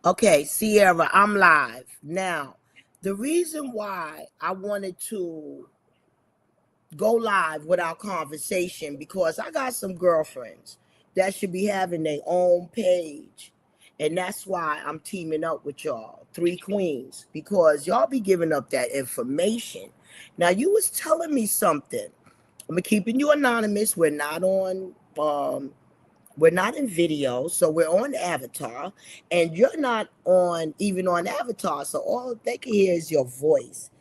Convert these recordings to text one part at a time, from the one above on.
Okay, Sierra, I'm live. Now, the reason why I wanted to go live with our conversation because I got some girlfriends that should be having their own page. And that's why I'm teaming up with y'all, three queens, because y'all be giving up that information. Now, you was telling me something. I'm keeping you anonymous. We're not in video, so we're on Avatar, and you're not on even on Avatar, so all they can hear is your voice.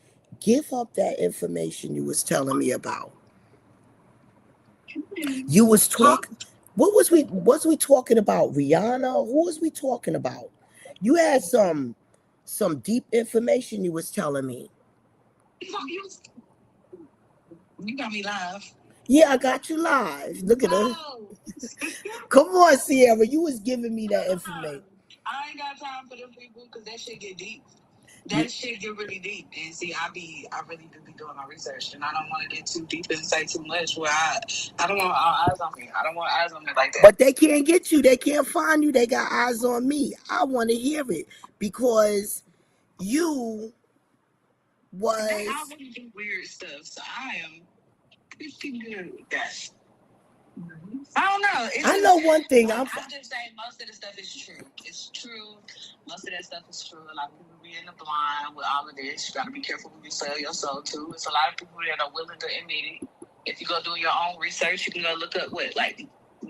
Give up that information you was telling me about. You was talking. What was we talking about? Rihanna? Who was we talking about? You had some deep information you was telling me. You got me live. Yeah, I got you live. Look at her. Come on, Sierra. You was giving me that information. I ain't got time for them people because that shit get deep. That shit get really deep. And see, I really do be doing my research, and I don't want to get too deep and say too much where I don't want eyes on me. I don't want eyes on me like that. But they can't get you. They can't find you. They got eyes on me. I want to hear it because you was. I really do weird stuff, so I am pretty good with that. I don't know. I know one thing. I'm just saying most of the stuff is true. It's true. Most of that stuff is true. A lot of people be in the blind with all of this. You got to be careful when you sell your soul too. It's a lot of people that are willing to admit it. If you go do your own research, you can go look up what like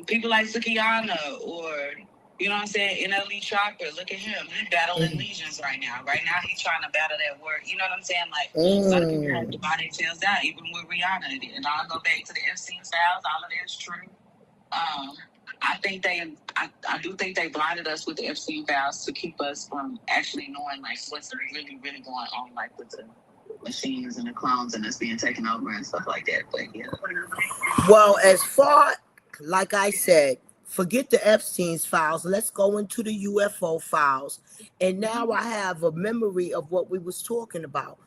people like Sukiyana or you know what I'm saying, NLE Chopper. Look at him. He's battling legions right now. Right now he's trying to battle that word. You know what I'm saying? Like a lot of people have to buy their tails down, even with Rihanna. And I'll go back to the FC styles. All of that's true. I do think they blinded us with the FC vows to keep us from actually knowing like what's really, really going on, like with the machines and the clones and us being taken over and stuff like that. But yeah. Well, as far like I said, forget the Epstein's files. Let's go into the UFO files. And now I have a memory of what we was talking about.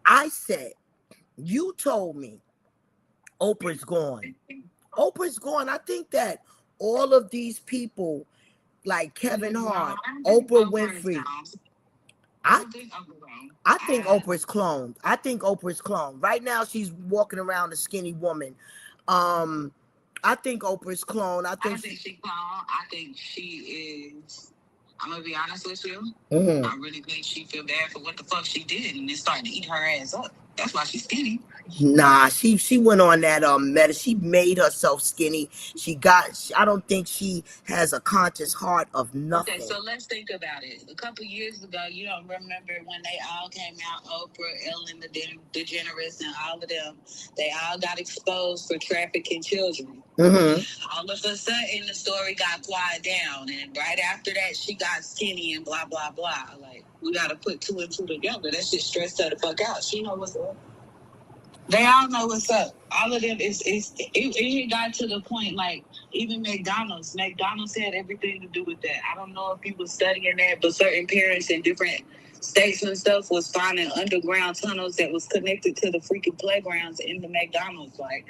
I said, you told me Oprah's gone. Oprah's gone. I think that all of these people, like Kevin Hart, Oprah Winfrey, I think Oprah's cloned. I think Oprah's cloned. Right now, she's walking around a skinny woman. I think Oprah's cloned. I think she's cloned. I think she is. I'm gonna be honest with you. I really think she feel bad for what the fuck she did, and it's starting to eat her ass up. That's why she's skinny. Nah, she went on that she made herself skinny. I don't think she has a conscious heart of nothing. Okay, so let's think about it. A couple years ago, you don't remember when they all came out, Oprah, Ellen DeGeneres, and all of them, they all got exposed for trafficking children. All of a sudden, the story got quiet down, and right after that, she got skinny and blah, blah, blah. Like, we got to put two and two together. That shit stressed her the fuck out. She know what's up. They all know what's up. All of them it got to the point, like, even McDonald's had everything to do with that. I don't know if people studying that, but certain parents in different states and stuff was finding underground tunnels that was connected to the freaking playgrounds in the McDonald's. Like,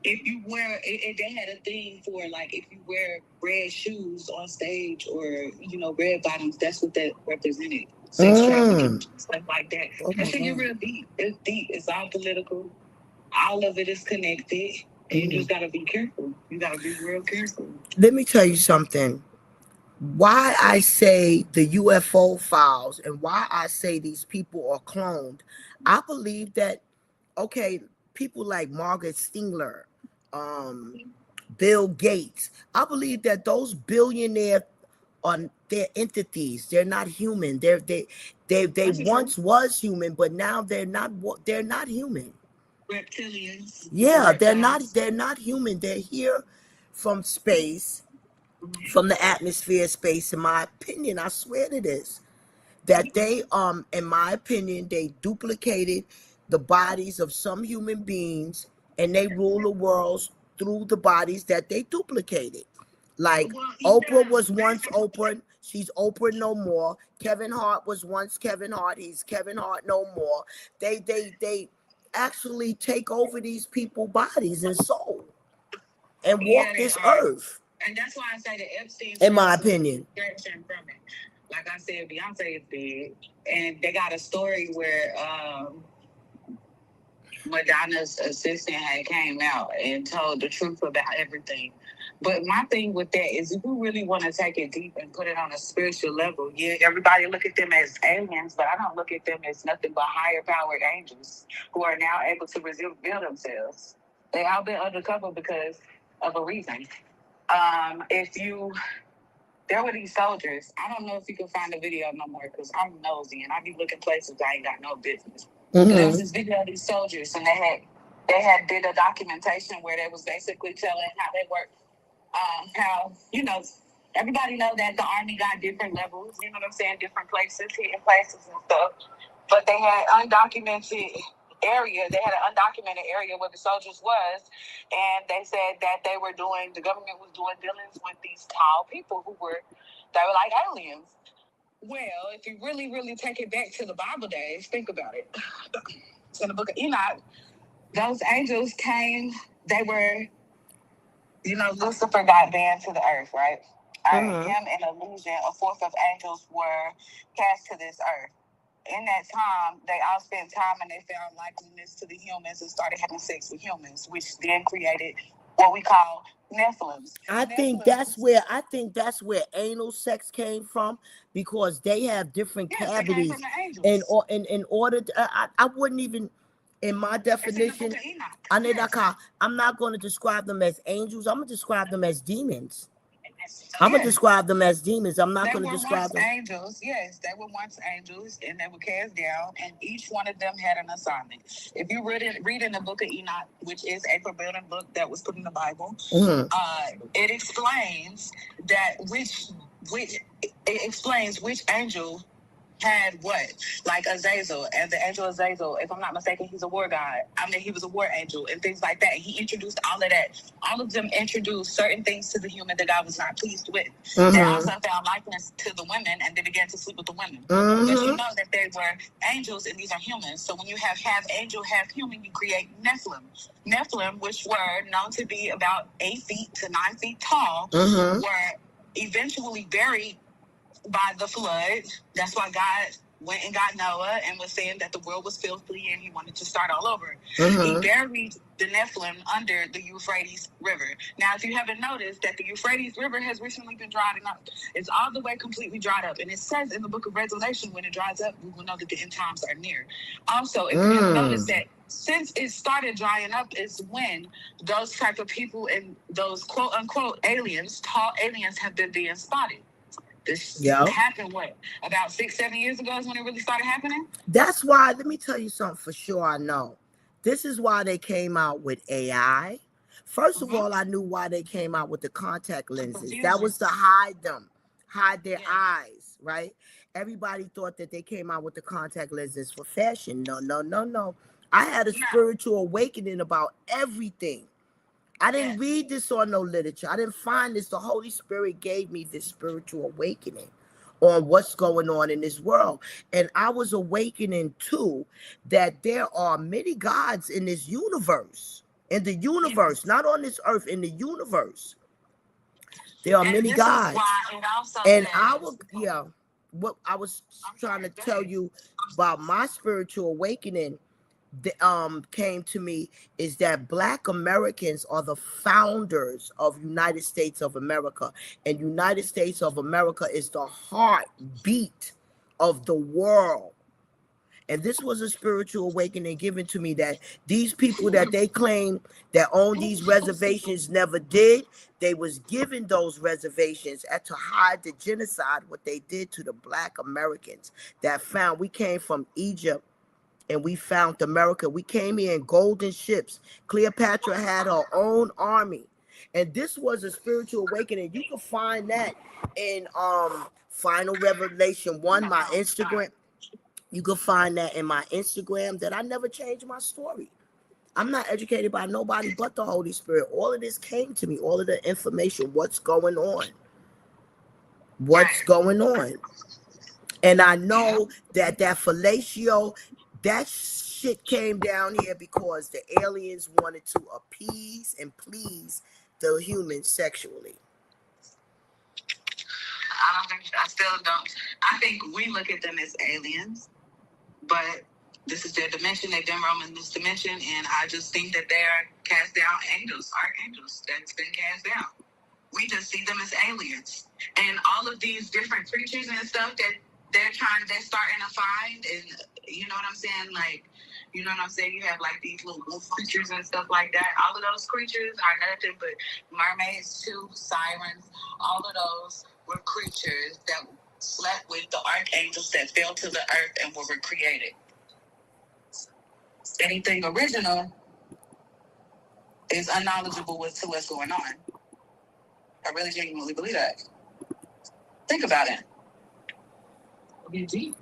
if you wear, they had a thing for, like, if you wear red shoes on stage or, you know, red bottoms, that's what that represented. Sex trafficking, stuff like that. That shit get real deep. It's deep. It's all political. All of it is connected. And you just gotta be careful. You gotta be real careful. Let me tell you something. Why I say the UFO files and why I say these people are cloned, I believe that, okay, people like Margaret Stingler, Bill Gates, I believe that those billionaires on their entities, they're not human. They once was human, but now they're not human. Reptilians. Yeah, they're not human. They're here from space, from the atmosphere, space. In my opinion, I swear to this, that they in my opinion, they duplicated the bodies of some human beings and they rule the world through the bodies that they duplicated. Like Oprah was once Oprah, she's Oprah no more. Kevin Hart was once Kevin Hart, he's Kevin Hart no more. They actually take over these people's bodies and soul and walk this earth. And that's why I say the Epstein, in my opinion. From it. like I said, Beyonce is big, and they got a story where Madonna's assistant had came out and told the truth about everything. But my thing with that is, if you really want to take it deep and put it on a spiritual level, yeah, everybody look at them as aliens, but I don't look at them as nothing but higher powered angels who are now able to reveal themselves. They all been undercover because of a reason. There were these soldiers. I don't know if you can find the video no more because I'm nosy and I be looking places I ain't got no business. But there was this video of these soldiers, and they had did a documentation where they was basically telling how they work. How, everybody know that the Army got different levels, you know what I'm saying, different places, hidden places and stuff. But they had undocumented area. They had an undocumented area where the soldiers was, and they said that the government was doing dealings with these tall people they were like aliens. Well, if you really, really take it back to the Bible days, think about it. It's in the book of Enoch. Those angels came, they were, Lucifer got banned to the earth, right? Him and a legion, a force of angels were cast to this earth. In that time, they all spent time and they found likeness to the humans and started having sex with humans, which then created what we call Nephilims. I think that's where anal sex came from, because they have different cavities. In order to, I wouldn't even, in my definition, I'm not going to describe them as angels. I'm going to describe them as demons. I'm going to describe them as demons. I'm not going to describe them. Angels, yes, they were once angels, and they were cast down, and each one of them had an assignment. If you read in the book of Enoch, which is a forbidden book that was put in the Bible, it explains that it explains which angel had what, like Azazel, and the angel Azazel, if I'm not mistaken, he's a war god. He was a war angel and things like that. He introduced all of that. All of them introduced certain things to the human that God was not pleased with. They also found likeness to the women, and they began to sleep with the women. But you know that they were angels and these are humans. So when you have half angel, half human, you create Nephilim. Nephilim, which were known to be about 8 feet to 9 feet tall, were eventually buried by the flood. That's why God went and got Noah and was saying that the world was filthy and he wanted to start all over. He buried the Nephilim under the Euphrates River. Now, if you haven't noticed, that the Euphrates River has recently been drying up. It's all the way completely dried up. And it says in the book of Revelation, when it dries up, we will know that the end times are near. Also, if you have noticed that since it started drying up is when those type of people and those quote-unquote aliens, tall aliens, have been being spotted. This happened, about 6-7 years ago is when it really started happening? That's why, let me tell you something for sure I know. This is why they came out with AI. First of all, I knew why they came out with the contact lenses. That was to hide their eyes, right? Everybody thought that they came out with the contact lenses for fashion. No. I had a spiritual awakening about everything. I didn't read this on no literature. I didn't find this. The Holy Spirit gave me this spiritual awakening on what's going on in this world. And I was awakening too that there are many gods in this universe. In the universe, not on this earth, in the universe. There are many gods. And what I was trying to tell you about my spiritual awakening came to me is that Black Americans are the founders of United States of America, and United States of America is the heartbeat of the world. And this was a spiritual awakening given to me, that these people that they claim that own these reservations never did. They was given those reservations to hide the genocide, what they did to the Black Americans that found. We came from Egypt and we found America. We came here in golden ships. Cleopatra had her own army. And this was a spiritual awakening. You can find that in Final Revelation 1, my Instagram. You can find that in my Instagram, that I never changed my story. I'm not educated by nobody but the Holy Spirit. All of this came to me, all of the information, what's going on. And I know that fellatio, that shit came down here because the aliens wanted to appease and please the humans sexually. I still don't. I think we look at them as aliens, but this is their dimension. They've been roaming this dimension, and I just think that they are cast down angels, archangels that's been cast down. We just see them as aliens, and all of these different creatures and stuff that they're starting to find, and you know what I'm saying, like. You know what I'm saying? You have like these little wolf creatures and stuff like that. All of those creatures are nothing but mermaids, too, sirens. All of those were creatures that slept with the archangels that fell to the earth and were recreated. Anything original is unknowledgeable to what's going on. I really genuinely believe that. Think about it. Be deep.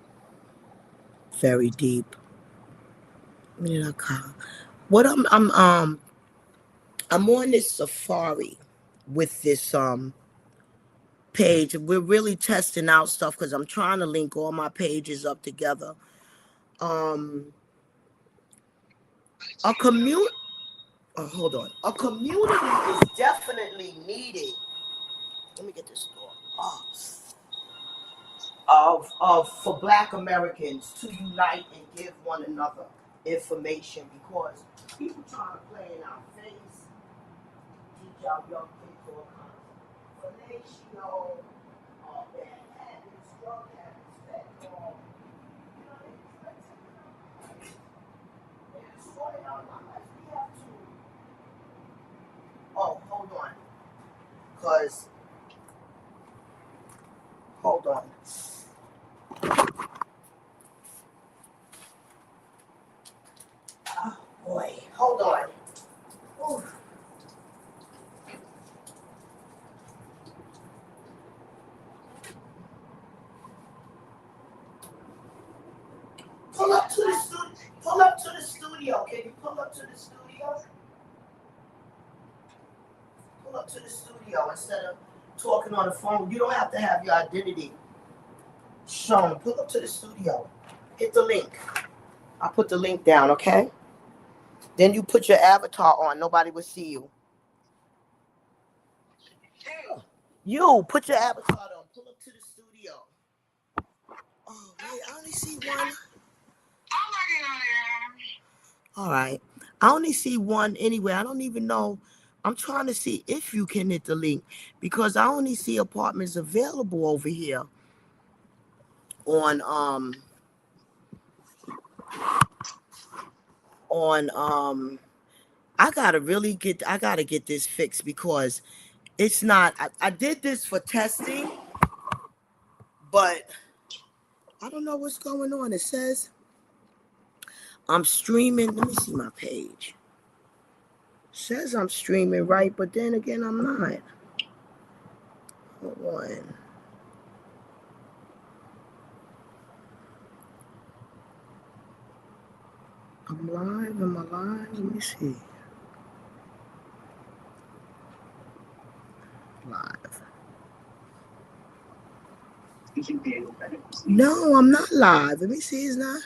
Very deep. What I'm on this safari with this page. We're really testing out stuff because I'm trying to link all my pages up together. A community is definitely needed. Let me get this door. For Black Americans to unite and give one another information, because people trying to play in our face, teach our young kids all kinds of fellatio, bad habits, drug habits, fentanyl. You know, they destroy our lives. We have to. Oh, hold on. Hold on. Oh, boy. Hold on. Ooh. Pull up to the studio. Can you pull up to the studio? Pull up to the studio instead of talking on the phone. You don't have to have your identity shown. Pull up to the studio. Hit the link. I'll put the link down, okay? Then you put your avatar on. Nobody will see you. You put your avatar on. Pull up to the studio. Oh, wait, I only see one. I'm working on it. All right. I only see one anyway. I don't even know. I'm trying to see if you can hit the link because I only see apartments available over here on I gotta get this fixed because it's not. I did this for testing, but I don't know what's going on. It says I'm streaming. Let me see my page. It says I'm streaming, right? But then again, I'm not. Hold on. I'm live. Am I live? Let me see. Live. No, I'm not live. Let me see. It's not.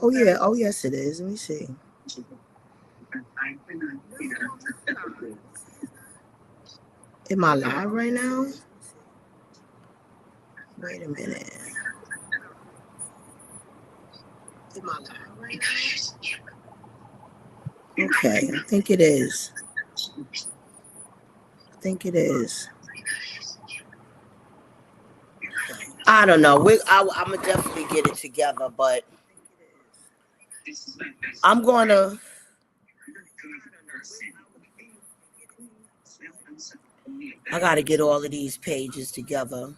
Oh yeah. Oh yes, it is. Let me see. Am I live right now? Wait a minute. Am I live right now? Okay, I think it is. I don't know. I'm gonna definitely get it together, but I'm gonna. I gotta get all of these pages together.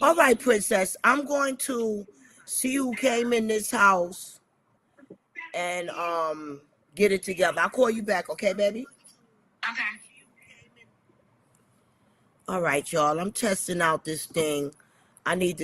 All right, princess. I'm going to see who came in this house and get it together. I'll call you back, okay, baby? Okay. All right, y'all. I'm testing out this thing. I need this.